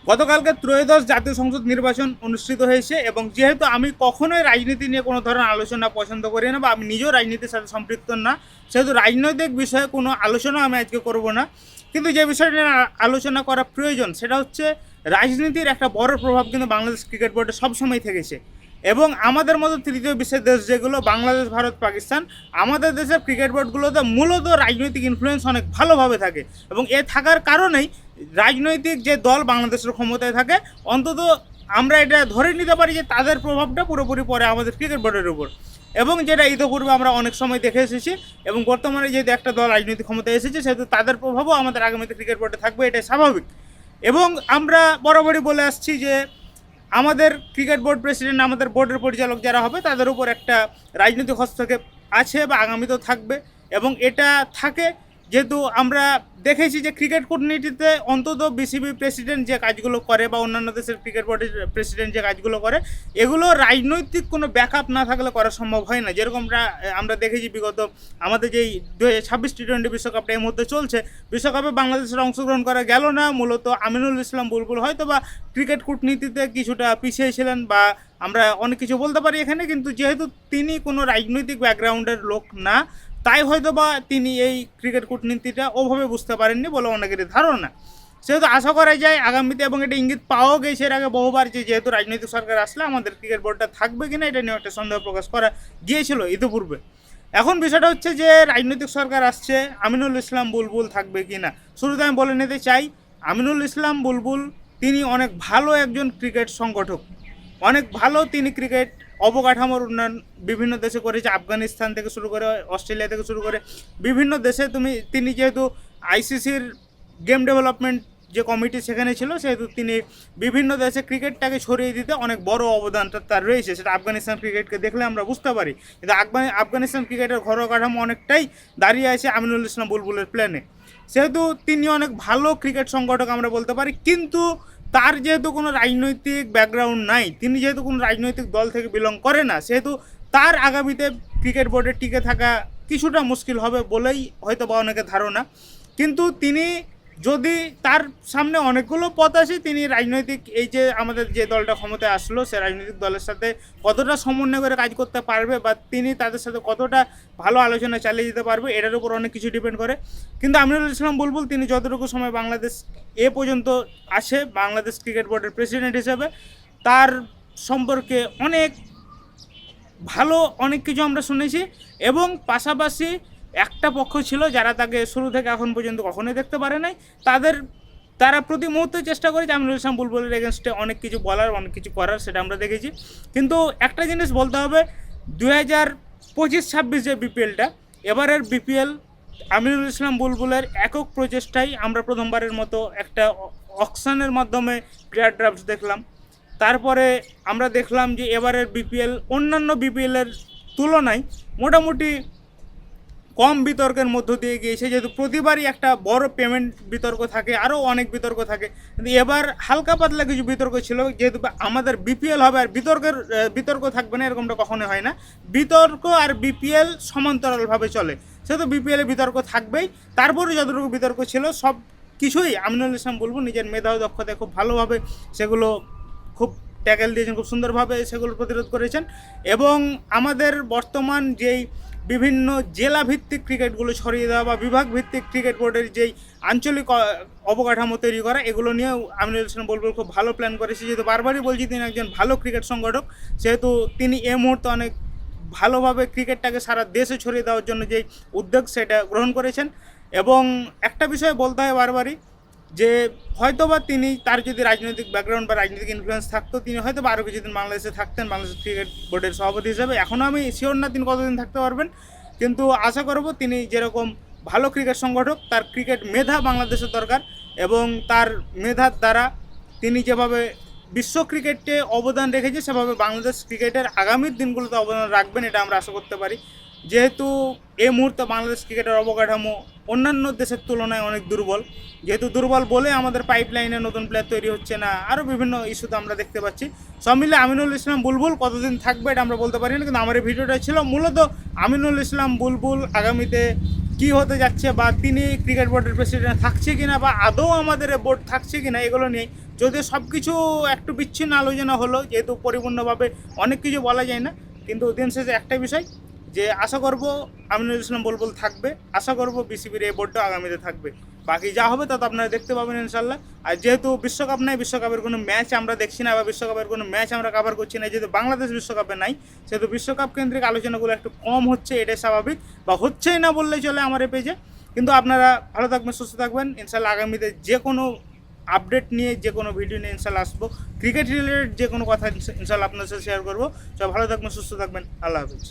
গতকালকে ত্রয়োদশ জাতীয় সংসদ নির্বাচন অনুষ্ঠিত হয়েছে এবং যেহেতু আমি কখনোই রাজনীতি নিয়ে কোনো ধরনের আলোচনা পছন্দ করি না বা আমি নিজেও রাজনীতির সাথে সম্পৃক্ত না, সেহেতু রাজনৈতিক বিষয়ে কোনো আলোচনা আমি আজকে করব না। কিন্তু যে বিষয়টা নিয়ে আলোচনা করা প্রয়োজন সেটা হচ্ছে রাজনীতির একটা বড় প্রভাব কিন্তু বাংলাদেশ ক্রিকেট বোর্ডে সবসময় থেকেছে এবং আমাদের মতো তৃতীয় বিশ্বের দেশ যেগুলো বাংলাদেশ, ভারত, পাকিস্তান, আমাদের দেশের ক্রিকেট বোর্ডগুলোতে মূলত রাজনৈতিক ইনফ্লুয়েন্স অনেক ভালোভাবে থাকে এবং এ থাকার কারণেই রাজনৈতিক যে দল বাংলাদেশের ক্ষমতায় থাকে অন্তত আমরা এটা ধরে নিতে পারি যে তাদের প্রভাবটা পুরোপুরি পড়ে আমাদের ক্রিকেট বোর্ডের উপর। এবং যেটা ইতিপূর্বে আমরা অনেক সময় দেখে এসেছি এবং বর্তমানে যেহেতু একটা দল রাজনৈতিক ক্ষমতায় এসেছে সেহেতু তাদের প্রভাবও আমাদের আগামীতে ক্রিকেট বোর্ডে থাকবে, এটাই স্বাভাবিক। এবং আমরা বরাবরই বলে আসছি যে আমাদের ক্রিকেট বোর্ড প্রেসিডেন্ট, আমাদের বোর্ডের পরিচালক যারা হবে তাদের উপর একটা রাজনৈতিক হস্তক্ষেপ আছে বা আগামীতেও থাকবে এবং এটা থাকে যেহেতু আমরা দেখেছি যে ক্রিকেট কূটনীতিতে অন্তত বিসিবি প্রেসিডেন্ট যে কাজগুলো করে বা অন্যান্য দেশের ক্রিকেট বোর্ডের প্রেসিডেন্ট যে কাজগুলো করে এগুলো রাজনৈতিক কোনো ব্যাকআপ না থাকলে করা সম্ভব হয় না। যেরকমটা আমরা দেখেছি বিগত আমাদের যেই 2026 টি-20 বিশ্বকাপটা এই মুহূর্তে চলছে, বিশ্বকাপে বাংলাদেশের অংশগ্রহণ করা গেল না মূলত আমিনুল ইসলাম বুলবুল হয়তো বা ক্রিকেট কূটনীতিতে কিছুটা পিছিয়ে ছিলেন বা আমরা অনেক কিছু বলতে পারি এখানে, কিন্তু যেহেতু তিনি কোনো রাজনৈতিক ব্যাকগ্রাউন্ডের লোক না তাই হয়তো বা তিনি এই ক্রিকেট কূটনীতিটা ওভাবে বুঝতে পারেননি বলে অনেকেরই ধারণা। সেহেতু আশা করা যায় আগামীতে, এবং এটা ইঙ্গিত পাওয়াও গেছে এর আগে বহুবার, যে যেহেতু রাজনৈতিক সরকার আসলে আমাদের ক্রিকেট বোর্ডটা থাকবে কিনা এটা নিয়ে একটা সন্দেহ প্রকাশ করা গিয়েছিল ইতিপূর্বে। এখন বিষয়টা হচ্ছে যে রাজনৈতিক সরকার আসছে, আমিনুল ইসলাম বুলবুল থাকবে কিনা। শুরুতে আমি বলে নিতে চাই আমিনুল ইসলাম বুলবুল তিনি অনেক ভালো একজন ক্রিকেট সংগঠক, অনেক ভালো তিনি ক্রিকেট অবকাঠামোর উন্নয়ন বিভিন্ন দেশে করেছে, আফগানিস্তান থেকে শুরু করে অস্ট্রেলিয়া থেকে শুরু করে বিভিন্ন দেশে তিনি যেহেতু আইসিসির গেম ডেভেলপমেন্ট যে কমিটি সেখানে ছিল সেহেতু তিনি বিভিন্ন দেশে ক্রিকেটটাকে ছড়িয়ে দিতে অনেক বড় অবদানটা তার রয়েছে, সেটা আফগানিস্তান ক্রিকেটকে দেখলে আমরা বুঝতে পারি। কিন্তু আফগানিস্তান ক্রিকেটের ঘরোয়া কাঠামো অনেকটাই দাঁড়িয়ে আছে আমিনুল ইসলাম বুলবুলের প্ল্যানে, সেহেতু তিনি অনেক ভালো ক্রিকেট সংগঠক আমরা বলতে পারি। কিন্তু তার যেহেতু কোনো রাজনৈতিক ব্যাকগ্রাউন্ড নাই, তিনি যেহেতু কোনো রাজনৈতিক দল থেকে বিলং করে না, সেহেতু তার আগামীতে ক্রিকেট বোর্ডে টিকে থাকা কিছুটা মুশকিল হবে বলেই হয়তো বা অনেকের ধারণা। কিন্তু তিনি যদি তার সামনে অনেকগুলো পথ আসে, তিনি রাজনৈতিক এই যে আমাদের যে দলটা ক্ষমতায় আসলো সে রাজনৈতিক দলের সাথে কতটা সমন্বয় করে কাজ করতে পারবে বা তিনি তাদের সাথে কতটা ভালো আলোচনা চালিয়ে যেতে পারবে এটার উপর অনেক কিছু ডিপেন্ড করে। কিন্তু আমিনুল ইসলাম বুলবুল তিনি যতটুকু সময় বাংলাদেশ এ পর্যন্ত আছে বাংলাদেশ ক্রিকেট বোর্ডের প্রেসিডেন্ট হিসেবে, তার সম্পর্কে অনেক ভালো অনেক কিছু আমরা শুনেছি এবং পাশাপাশি একটা পক্ষ ছিল যারা তাকে শুরু থেকে এখন পর্যন্ত কখনোই দেখতে পারে নাই, তারা প্রতি মুহূর্তে চেষ্টা করেছে আমিনুল ইসলাম বুলবুলের এগেনস্টে অনেক কিছু বলার, অনেক কিছু করার, সেটা আমরা দেখেছি। কিন্তু একটা জিনিস বলতে হবে, 2025-26 যে বিপিএলটা, এবারের বিপিএল আমিনুল ইসলাম বুলবুলের একক প্রচেষ্টায় আমরা প্রথমবারের মতো একটা অকশনের মাধ্যমে প্লেয়ার ড্রাফট দেখলাম। তারপরে আমরা দেখলাম যে এবারের বিপিএল অন্যান্য বিপিএলের তুলনায় মোটামুটি কম বিতর্কের মধ্য দিয়ে গিয়েছে, যেহেতু প্রতিবারই একটা বড় পেমেন্ট বিতর্ক থাকে, আরও অনেক বিতর্ক থাকে, কিন্তু এবার হালকা পাতলা কিছু বিতর্ক ছিল। যেহেতু আমাদের বিপিএল হবে আর বিতর্ক থাকবে না এরকমটা কখনোই হয় না, বিতর্ক আর বিপিএল সমান্তরালভাবে চলে, সেহেতু বিপিএলে বিতর্ক থাকবেই। তারপরে যতটুকু বিতর্ক ছিল সব কিছুই আমিনুল ইসলাম বলবো নিজের মেধা ও দক্ষতায় খুব ভালোভাবে সেগুলো খুব ট্যাকেল দিয়েছেন, খুব সুন্দরভাবে সেগুলো প্রতিরোধ করেছেন। এবং আমাদের বর্তমান যেই বিভিন্ন জেলা ভিত্তিক ক্রিকেটগুলো ছড়িয়ে দেওয়া বা বিভাগ ভিত্তিক ক্রিকেট বোর্ডের যেই আঞ্চলিক অবকাঠামো তৈরি করা, এগুলো নিয়েও আমিনুল ইসলাম বুলবুল খুব ভালো প্ল্যান করেছে। যেহেতু বারবারই বলছি তিনি একজন ভালো ক্রিকেট সংগঠক, সেহেতু তিনি এই মুহূর্তে অনেক ভালোভাবে ক্রিকেটটাকে সারা দেশে ছড়িয়ে দেওয়ার জন্য যেই উদ্যোগ সেটা গ্রহণ করেছেন। এবং একটা বিষয় বলতে হয় বারবারই যে হয়তোবা তিনি, তার যদি রাজনৈতিক ব্যাকগ্রাউন্ড বা রাজনৈতিক ইনফ্লুয়েন্স থাকতো তিনি হয়তো আরও কিছুদিন বাংলাদেশে থাকতেন বাংলাদেশ ক্রিকেট বোর্ডের সভাপতি হিসেবে। এখনও আমি শিওর না তিনি কতদিন থাকতে পারবেন, কিন্তু আশা করব তিনি যেরকম ভালো ক্রিকেট সংগঠক, তার ক্রিকেট মেধা বাংলাদেশের দরকার এবং তার মেধার দ্বারা তিনি যেভাবে বিশ্ব ক্রিকেটে অবদান রেখেছে সেভাবে বাংলাদেশ ক্রিকেটের আগামীর দিনগুলোতে অবদান রাখবেন, এটা আমরা আশা করতে পারি। যেহেতু এই মুহূর্তে বাংলাদেশ ক্রিকেটের অবকাঠামো অন্যান্য দেশের তুলনায় অনেক দুর্বল, যেহেতু দুর্বল বলে আমাদের পাইপলাইনে নতুন প্লেয়ার তৈরি হচ্ছে না, আরও বিভিন্ন ইস্যুতে আমরা দেখতে পাচ্ছি। সব মিলে আমিনুল ইসলাম বুলবুল কতদিন থাকবে এটা আমরা বলতে পারি না, কিন্তু আমার এই ভিডিওটা ছিল মূলত আমিনুল ইসলাম বুলবুল আগামীতে কী হতে যাচ্ছে বা তিনি ক্রিকেট বোর্ডের প্রেসিডেন্ট থাকছে কিনা বা আদৌ আমাদের বোর্ড থাকছে কিনা এগুলো নিয়ে যদিও সব কিছু একটু বিচ্ছিন্ন আলোচনা হলো, যেহেতু পরিপূর্ণভাবে অনেক কিছু বলা যায় না, কিন্তু দিন শেষে একটাই বিষয় যে আশা করব আমিনুল ইসলাম বুলবুল থাকবে, আশা করব বিসিবির এই বোর্ডটা আগামীতে থাকবে। বাকি যা হবে তা তো আপনারা দেখতে পাবেন ইনশাল্লাহ। আর যেহেতু বিশ্বকাপ নাই, বিশ্বকাপের কোনো ম্যাচ আমরা দেখছি না বা বিশ্বকাপের কোনো ম্যাচ আমরা কভার করছি না, যেহেতু বাংলাদেশ বিশ্বকাপে নাই, সেহেতু বিশ্বকাপ কেন্দ্রিক আলোচনাগুলো একটু কম হচ্ছে, এটাই স্বাভাবিক, বা হচ্ছেই না বললেই চলে আমার এই পেজে। কিন্তু আপনারা ভালো থাকবেন, সুস্থ থাকবেন, ইনশাল্লাহ আগামীতে যে কোনো আপডেট নিয়ে, যে কোনো ভিডিও নিয়ে ইনশাল্লাহ আসবো, ক্রিকেট রিলেটেড যে কোনো কথা ইনশাল্লাহ আপনার সাথে শেয়ার করবো। সব ভালো থাকবেন, সুস্থ থাকবেন, আল্লাহ হাফিজ।